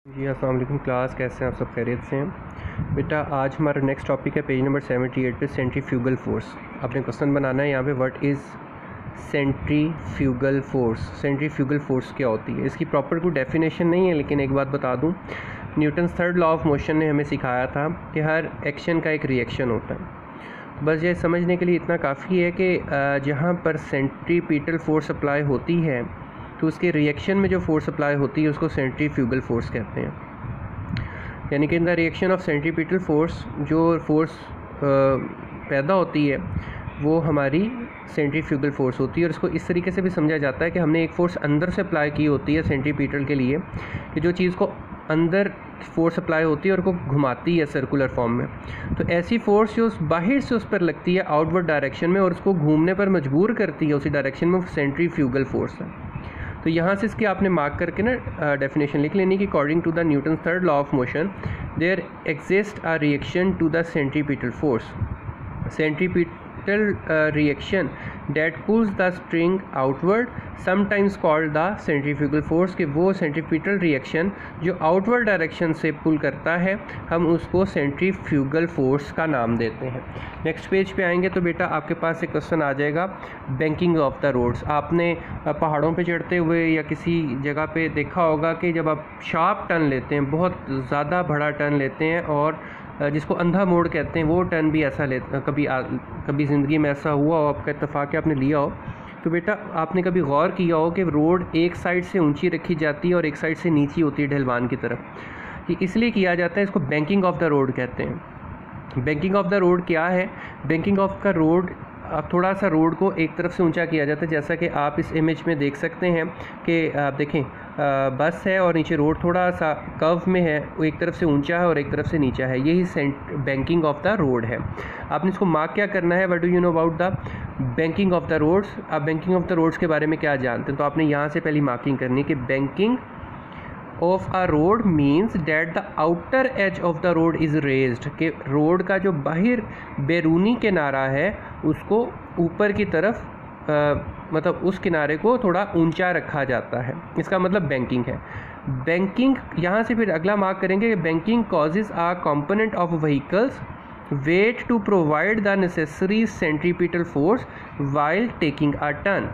जी अस्सलाम वालेकुम क्लास, कैसे हैं आप सब? खैरियत से हैं बेटा? आज हमारा नेक्स्ट टॉपिक है पेज नंबर 78 पे सेंट्रीफ्यूगल फोर्स। आपने क्वेश्चन बनाना है यहाँ पे, what is centrifugal force. Centrifugal force क्या होती है? इसकी प्रॉपर कोई डेफिनेशन नहीं है, लेकिन एक बात बता दूँ, Newton's third law of motion ने हमें सिखाया था कि हर एक्शन का एक रिएक्शन होता है। बस ये समझने के लिए इतना काफ़ी है कि जहाँ पर सेंट्रीपिटल फोर्स अप्लाई होती है तो उसके रिएक्शन में जो फोर्स अप्लाई होती है उसको सेंट्रीफ्यूगल फोर्स कहते हैं। यानी कि in the reaction of centripetal force जो फोर्स पैदा होती है वो हमारी सेंट्रीफ्यूगल फोर्स होती है। और इसको इस तरीके से भी समझा जाता है कि हमने एक फ़ोर्स अंदर से अप्लाई की होती है सेंट्रीपिटल के लिए, कि जो चीज़ को अंदर फोर्स अप्लाई होती है और को घुमाती है सर्कुलर फॉर्म में, तो ऐसी फोर्स जो बाहर से उस पर लगती है आउटवर्ड डायरेक्शन में और उसको घूमने पर मजबूर करती है उसी डायरेक्शन में, सेंट्रीफ्यूगल फोर्स है। तो यहाँ से इसकी आपने मार्क करके ना डेफिनेशन लिख लेनी कि according to the Newton's third law of motion there exist a reaction to the centripetal force. Centripetal reaction that pulls the spring outward sometimes called the centrifugal force, कि वो सेंट्रीपिटल रिएक्शन जो outward direction से pull करता है हम उसको centrifugal force का नाम देते हैं। नेक्स्ट पेज पे आएंगे तो बेटा आपके पास एक क्वेश्चन आ जाएगा, बैंकिंग ऑफ द रोड्स। आपने पहाड़ों पे चढ़ते हुए या किसी जगह पे देखा होगा कि जब आप शार्प टर्न लेते हैं, बहुत ज़्यादा बड़ा टर्न लेते हैं और जिसको अंधा मोड़ कहते हैं, वो टर्न भी ऐसा कभी ज़िंदगी में ऐसा हुआ हो, आपका इत्तेफाक है आपने लिया हो, तो बेटा आपने कभी गौर किया हो कि रोड एक साइड से ऊंची रखी जाती है और एक साइड से नीची होती है ढलवान की तरफ। ये इसलिए किया जाता है, इसको बैंकिंग ऑफ द रोड कहते हैं। बैंकिंग ऑफ द रोड क्या है? बैंकिंग ऑफ द रोड, अब थोड़ा सा रोड को एक तरफ से ऊंचा किया जाता है, जैसा कि आप इस इमेज में देख सकते हैं कि आप देखें बस है और नीचे रोड थोड़ा सा कर्व में है, वो एक तरफ से ऊंचा है और एक तरफ से नीचा है, यही बैंकिंग ऑफ द रोड है। आपने इसको मार्क क्या करना है, what do you know about the banking of the roads. आप बैंकिंग ऑफ द रोड्स के बारे में क्या जानते हैं? तो आपने यहाँ से पहली मार्किंग करनी है कि banking of a road means that the outer as of the road is raised, कि रोड का जो बाहर बैरूनी किनारा है उसको ऊपर की तरफ मतलब उस किनारे को थोड़ा ऊंचा रखा जाता है, इसका मतलब बैंकिंग है। बैंकिंग यहाँ से फिर अगला मार्क करेंगे, banking causes a component of vehicle's weight to provide the necessary centripetal force while taking a turn.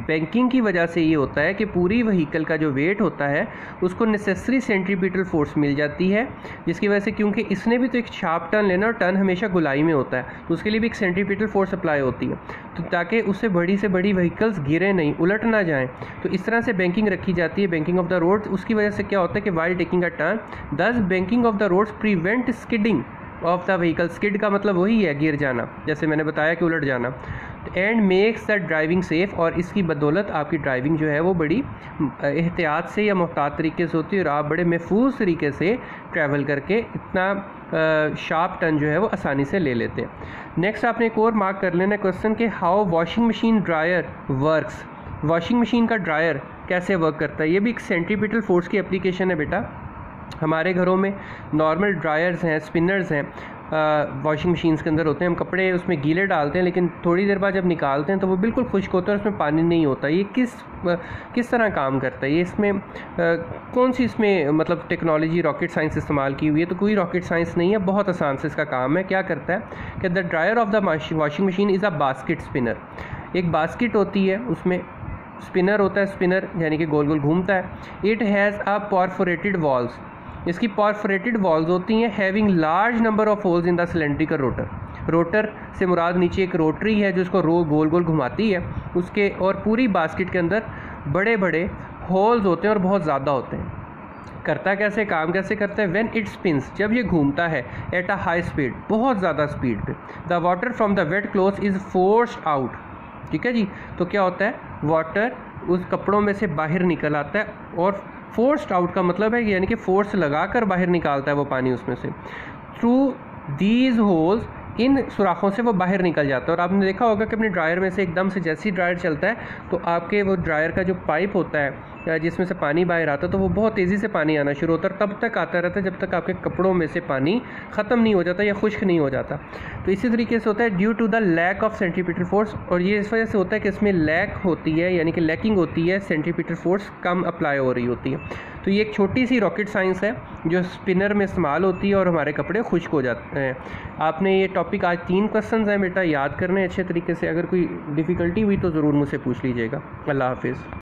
Banking की वजह से ये होता है कि पूरी व्हीकल का जो वेट होता है उसको नेसेसरी सेंट्रीपिटल फोर्स मिल जाती है, जिसकी वजह से, क्योंकि इसने भी तो एक शार्प टर्न लेना और टर्न हमेशा गुलाई में होता है, तो उसके लिए भी एक सेंट्रीपिटल फोर्स अप्लाई होती है, तो ताकि उससे बड़ी से बड़ी व्हीकल्स गिरे नहीं, उलट ना जाएं। तो इस तरह से बैंकिंग रखी जाती है, बैंकिंग ऑफ द रोड। उसकी वजह से क्या होता है कि while taking a turn thus banking of the roads prevent skidding of the vehicle. Skid का मतलब वही है गिर जाना, जैसे मैंने बताया कि उलट जाना। And makes the driving safe, और इसकी बदौलत आपकी ड्राइविंग जो है वो बड़ी एहतियात से या मोहतात तरीके से होती है और आप बड़े महफूज तरीके से ट्रैवल करके इतना शार्प टर्न जो है वो आसानी से ले लेते हैं। नेक्स्ट आपने एक और मार्क कर लेना क्वेश्चन के how washing machine dryer works. Washing machine का ड्रायर कैसे वर्क करता है? ये भी एक सेंट्रीपिटल फोर्स की एप्लीकेशन है बेटा। हमारे घरों में नॉर्मल ड्रायर्स हैं, स्पिनर्स हैं, वॉशिंग मशीन्स के अंदर होते हैं। हम कपड़े उसमें गीले डालते हैं, लेकिन थोड़ी देर बाद जब निकालते हैं तो वो बिल्कुल खुश्क होता है और उसमें पानी नहीं होता। ये किस तरह काम करता है? ये इसमें कौन सी इसमें मतलब टेक्नोलॉजी, रॉकेट साइंस इस्तेमाल की हुई है? तो कोई रॉकेट साइंस नहीं है, बहुत आसान से इसका काम है। क्या करता है कि the dryer of the washing machine is a basket spinner. एक बास्केट होती है, उसमें स्पिनर होता है, स्पिनर यानी कि गोल गोल घूमता है। It has a perforated walls, इसकी परफोरेटेड वॉल्स होती हैं, having large number of holes in the cylindrical rotor. Rotor से मुराद नीचे एक रोटरी है जो इसको गोल गोल घुमाती है उसके, और पूरी बास्केट के अंदर बड़े बड़े होल्स होते हैं और बहुत ज़्यादा होते हैं। करता कैसे, काम कैसे करता है? व्हेन इट स्पिन्स, जब ये घूमता है एट अ हाई स्पीड, बहुत ज़्यादा स्पीड पे, the water from the wet cloth is forced out. ठीक है जी, तो क्या होता है, वाटर उस कपड़ों में से बाहर निकल आता है, और फोर्स्ड आउट का मतलब है यानी कि फोर्स लगाकर बाहर निकालता है वो पानी उसमें से। थ्रू दीज होल्स, इन सुराखों से वो बाहर निकल जाता है। और आपने देखा होगा कि अपने ड्रायर में से एकदम से जैसे ही ड्रायर चलता है तो आपके वो ड्रायर का जो पाइप होता है जिसमें से पानी बाहर आता है तो वो बहुत तेज़ी से पानी आना शुरू होता है, तब तक आता रहता है जब तक आपके कपड़ों में से पानी ख़त्म नहीं हो जाता या खुश्क नहीं हो जाता। तो इसी तरीके से होता है due to the lack of centripetal force, और ये इस वजह से होता है कि इसमें लैक होती है, यानी कि लैकिंग होती है, सेंट्रीपिटल फोर्स कम अप्लाई हो रही होती है। तो ये एक छोटी सी रॉकेट साइंस है जो स्पिनर में इस्तेमाल होती है और हमारे कपड़े खुश्क हो जाते हैं। आपने ये टॉपिक आज 3 क्वेश्चंस हैं बेटा, याद करने अच्छे तरीके से। अगर कोई डिफ़िकल्टी हुई तो ज़रूर मुझसे पूछ लीजिएगा। अल्लाह हाफिज़।